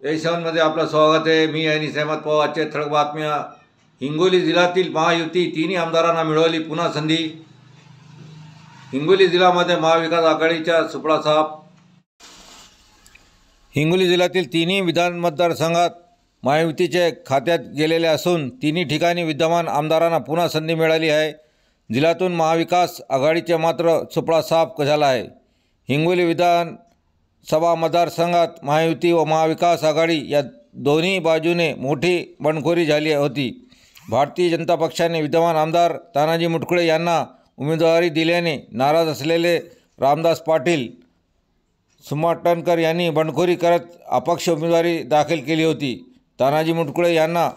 देशांमध्ये आपलं स्वागत आहे। मी अनिस अहमद पवार। आजच्या ठळक बातम्या। हिंगोली जिल्ह्यातील महायुती तिन्ही आमदारांना मिळवली पुन्हा संधी। हिंगोली जिल्ह्यामध्ये महाविकास आघाडीच्या सुपडा साफ। हिंगोली जिल्ह्यातील तिन्ही विधान मतदारसंघात महायुतीचे खात्यात गेलेले असून तिन्ही ठिकाणी विद्यमान आमदारांना पुन्हा संधी मिळाली आहे। जिल्ह्यातून महाविकास आघाडीचे मात्र सुपडा साफ झाला आहे। हिंगोली विधानसभा मतदारसंघात महायुती व महाविकास आघाडी या दोन्ही बाजूने मोठी बंडखोरी झाली होती। भारतीय जनता पक्षाने विद्यमान आमदार तानाजी मुटकुळे यांना उमेदवारी दिल्याने नाराज असलेले रामदास पाटील सुमाटणकर यांनी बंडखोरी करत अपक्ष उमेदवारी दाखल केली होती। तानाजी मुटकुळे यांना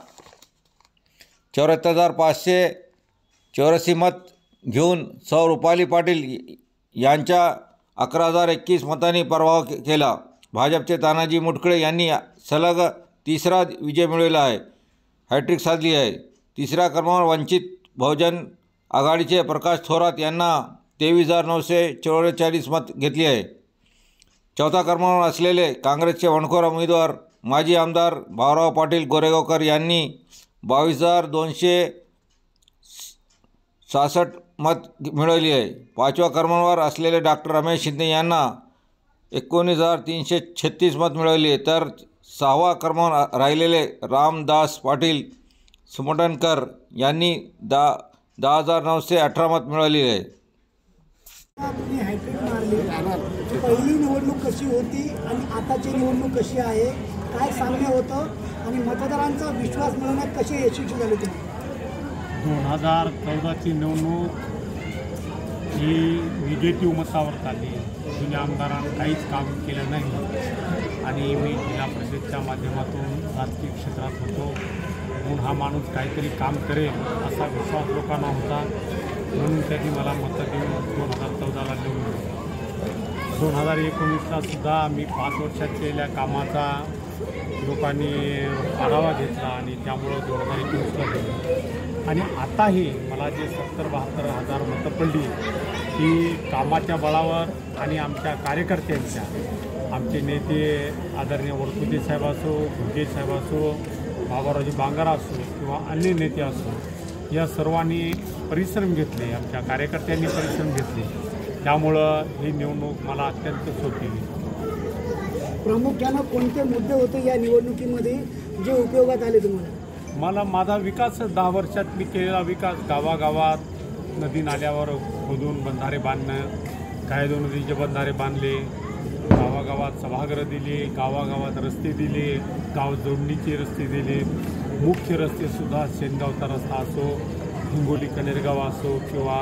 74,584 मत घेऊन सौ रुपाली पाटील यांच्या 11,021 मतांनी पराभव केला। भाजपचे तानाजी मुटकुळे यांनी सलग तिसरा विजय मिळवला आहे, हॅट्रिक साधली आहे। तिसऱ्या क्रमांकावर वंचित बहुजन आघाडीचे प्रकाश थोरात यांना 23,944 मत घेतली आहे। चौथ्या क्रमांकावर असलेले काँग्रेसचे बंडखोर उमेदवार माजी आमदार भाऊराव पाटील गोरेगावकर यांनी 22,266 मत मिळवली आहे। पाचव्या क्रमांकावर असलेले डॉक्टर रमेश शिंदे यांना 19,336 मत मिळवली, तर सहावा क्रमांकावर राहिलेले रामदास पाटील सुमटणकर यांनी 10,918 मत मिळवली आहे। तुम्ही हॅट्रिक मारली, पहिली निवडणूक कशी होती आणि आताची निवडणूक कशी आहे, काय साम्य होतं आणि मतदारांचा विश्वास मिळवण्यात कसे यशस्वी झाले तुम्ही? 2014ची निवडणूक ही निगेटिव्ह मतावर चालली। जुन्या आमदारांनी काहीच काम केलं नाही आणि मी जिल्हा परिषदेच्या माध्यमातून राजकीय क्षेत्रात होतो म्हणून हा माणूस काहीतरी काम करेल असा विश्वास लोकांना होता, म्हणून त्यांनी मला मतं देऊन 2014ला निवडून 2019ला सुद्धा मी 5 वर्षात केलेल्या कामाचा लोकांनी आढावा घेतला आणि त्यामुळं 2021ला दिलं। आणि आताही मला जे 70-72 हजार मतं पडली ती कामाच्या बळावर आणि आमच्या कार्यकर्त्यांच्या, आमचे नेते आदरणीय वरपुते साहेब असो, घुगे साहेब असो, बाबारावजी बांगारा असो किंवा अन्य नेते असो, या सर्वांनी परिश्रम घेतले, आमच्या कार्यकर्त्यांनी परिश्रम घेतले, त्यामुळं ही निवडणूक मला अत्यंत सोपी गेली। प्रामुख्यानं कोणते मुद्दे होते या निवडणुकीमध्ये जे उपयोगात आले तुम्हाला? मला माझा विकास 10 वर्षात मी केलेला विकास, गावागावात नदी नाल्यावर खोदून बंधारे बांधणं, कायदो नदीचे बंधारे बांधले, गावागावात सभागृह दिले, गावागावात रस्ते दिले, गाव जोडणीचे रस्ते दिले, मुख्य रस्तेसुद्धा शेनगावचा रस्ता असो, हिंगोली कनेरगाव असो किंवा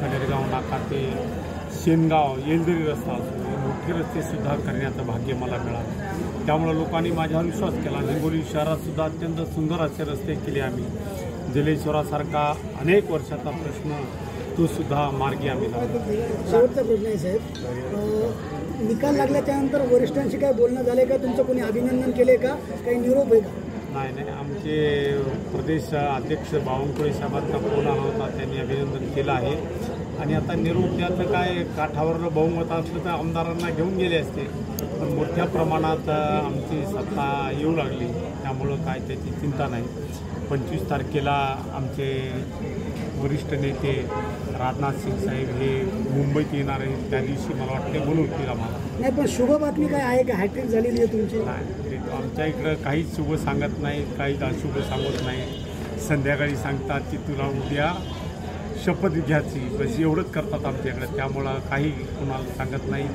कनेरगाव नाका ते शेनगाव येलदरी रस्ता असो, हे मोठे रस्तेसुद्धा करण्याचं भाग्य मला मिळालं। त्यामुळं लोकांनी माझ्यावर विश्वास केला। हिंगोली शहरातसुद्धा अत्यंत सुंदर असे रस्ते केले आम्ही। जलेश्वरासारखा अनेक वर्षाचा प्रश्न तो सुद्धा मार्गी आम्ही लावला। शेवटचा प्रश्न आहे साहेब, निकाल लागल्याच्यानंतर वरिष्ठांशी काय बोलणं झाले का? तुमचं कोणी अभिनंदन केले का? काही निरोप आहे का? नाही, आमचे प्रदेश अध्यक्ष बावनकुळे साहेबांचा फोन आला होता, त्यांनी अभिनंदन केलं आहे। आणि आता निरोप द्यायचं काय, काठावर बहुमत असलं तर आमदारांना घेऊन गेले असते, पण मोठ्या प्रमाणात आमची सत्ता येऊ लागली, त्यामुळं काय त्याची चिंता नाही। 25 तारखेला आमचे वरिष्ठ नेते राजनाथ सिंग साहेब हे मुंबईत येणार आहेत, त्या दिवशी मला वाटते बोलवतील आम्हाला। नाही, पण शुभ बातमी काय आहे का? हॅट्रिक झालेली आहे तुमची? नाही, आमच्या इकडं काहीच शुभ सांगत नाही, काहीच अशुभ सांगत नाही। संध्याकाळी सांगतात की तुला उद्या शपथ घ्यायची, बस एवढंच करतात आमच्याकडे। त्यामुळं काही कोणाला सांगत नाही,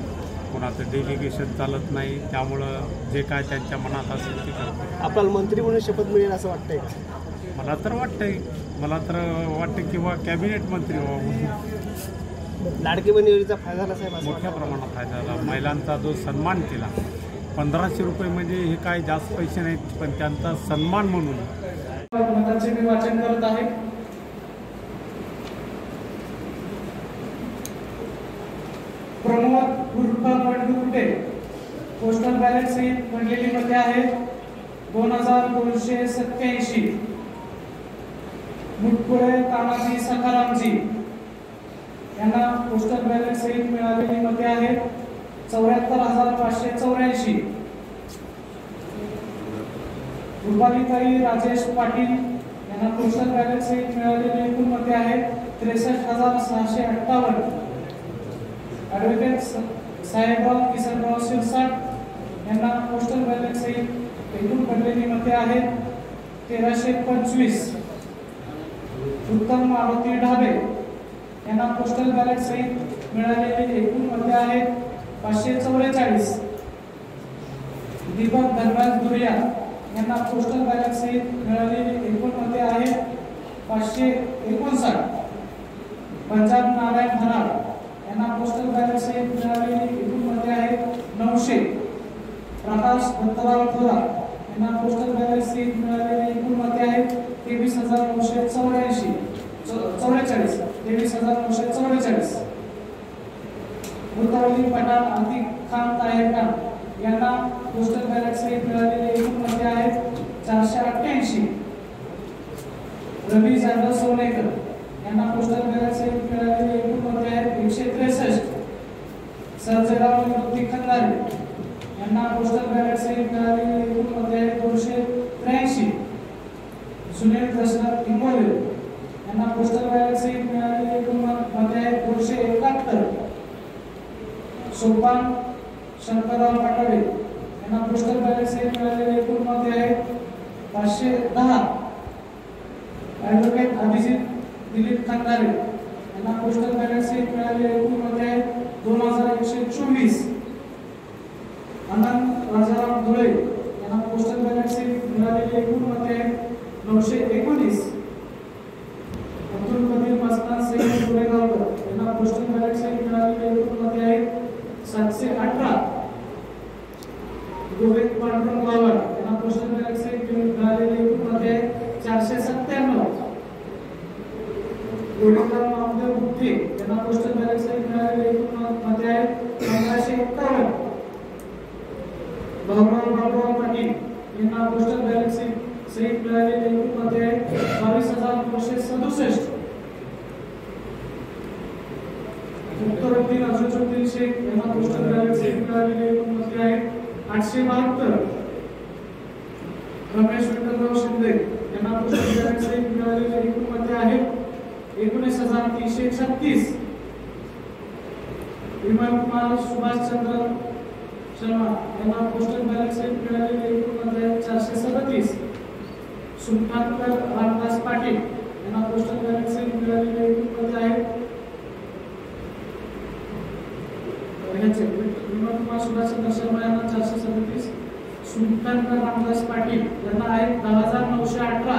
कोणाचं डेलिगेशन चालत नाही, त्यामुळं जे काय त्यांच्या मनात असेल ते करतात। आपल्याला मंत्री म्हणून शपथ मिळेल असं वाटतंय का? मला तर वाटतं किंवा कॅबिनेट मंत्री व्हावं। लाडकी बहीण योजनेचा फायदा झाला साहेब? मोठ्या प्रमाणात फायदा झाला। महिलांचा जो सन्मान केला, 1500 रुपये म्हणजे हे काय जास्त पैसे नाहीत, पण त्यांचा सन्मान म्हणून मतांचे मी वाचन करत आहे। प्रमोद उर्फ वडगुटे पोस्टल बॅलेट सहित पडलेली मते आहेत 2,287। मुटकुळे तानाजी सखारामजी यांना पोस्टल बॅलेट सहित मिळालेली मते आहेत 74,584। रुपालीताई राजेश पाटील यांना पोस्टल बॅलेट सहित मिळालेली एकूण मते आहेत 63,658. ॲडव्होकेट साहेबराव किसनराव शिरसाट यांना पोस्टल बॅलेट सहित एकूण पडलेली मते आहेत 1325. उत्तम मारुती ढाबे यांना पोस्टल बॅलेट सहित मिळालेली एकूण मते आहेत 544. दीपक धनराज दुरिया यांना पोस्टल बॅलेट सहित मिळालेली एकूण मते आहेत 559. पंजाब नारायण धनाळ यांना पोस्टल बॅलेट सहित मिळालेली एकूण मते आहेत 900. प्रकाश दत्तराव थोरात यांना पोस्टल बॅलेट सहित मिळालेली एकूण मते आहेत 23,944. 23,944. मुतावली पठाण आतिक खान ताहेर खान यांना पोस्टल बॅलेट सहित मिळालेली एकूण मते आहेत 488. रवी जाधव सोनेकर यांना पोस्टल बॅलेट सहित मिळालेली एकूण मते आहेत 163. सर्जेराव निवृत्ती खंदारे यांना पोस्टल बॅलेट सहित मिळालेली एकूण मते आहेत 283. सुनील दशरथ इंगोले यांना पोस्टल बॅलेट सहित मिळालेली एकूण मते आहेत 271. सोपान शंकरराव पाटोळे यांना पोस्टल बॅलेट सहित मिळालेली एकूण मते आहेत 510. ॲडव्होकेट अभिजित दिलीप खंदारे यांना पोस्टल बॅलेट सहित मिळालेली एकूण मते आहेत 2124. आनंद राजाराम धुळे यांना पोस्टल बॅलेट सहित मिळालेली एकूण मते आहेत 919. अब्दुल कदीर मस्तान सैयद गुरेगावकर यांना पोस्टल बॅलेट सहित मिळालेली एकूण मते आहेत 718. गोविंद पांडुरंग गावड यांना पोस्टल बॅलेट सहित मिळालेली एकूण मते आहेत 497. गोविंदराव नामदेव गुप्ते यांना पोस्टल बॅलेट सहित मिळालेली एकूण मते आहेत 1551. भाऊराव बाबुराव पाटील यांना पोस्टल बॅलेट सहित मिळालेली एकूण मते आहेत 22,967. मुक्तरुद्दीन अझरुद्दीन शेख यांना पोस्टल बॅलेट सहित मिळालेली एकूण मते आहेत 872. रमेश विठ्ठलराव शिंदे यांना पोस्टल बॅलेट सहित मिळालेली एकूण मते आहेत 19,336. विमल कुमार सुभाषचंद्र शर्मा यांना पोस्टल बॅलेट सहित मिळालेली एकूण मते आहेत 437. सुलतानकर रामदास पाटील यांना पोस्टल बॅलेट सहित मिळालेली एकूण मते आहेत विमल कुमार सुभाषचंद्र शर्मा यांना 437. सुलतानकर रामदास पाटील यांना आहेत 10,918.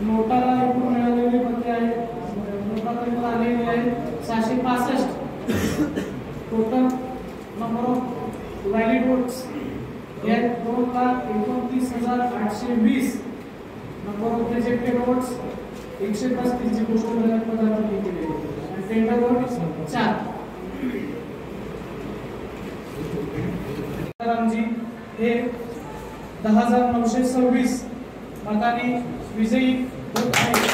नोटाला एकूण मिळालेली मते आहेत नोटापर्यंत आलेली आहेत 665. Total number of valid votes हे 2,29,820. नंबर ऑफ रिजेक्टेड वोट्स 135 ची पोस्टल बॅलेट मध्ये दाखल केलेली आहे. Tender vote 4. रामजी हे 10,926 मतांनी विजयी होत आहेत.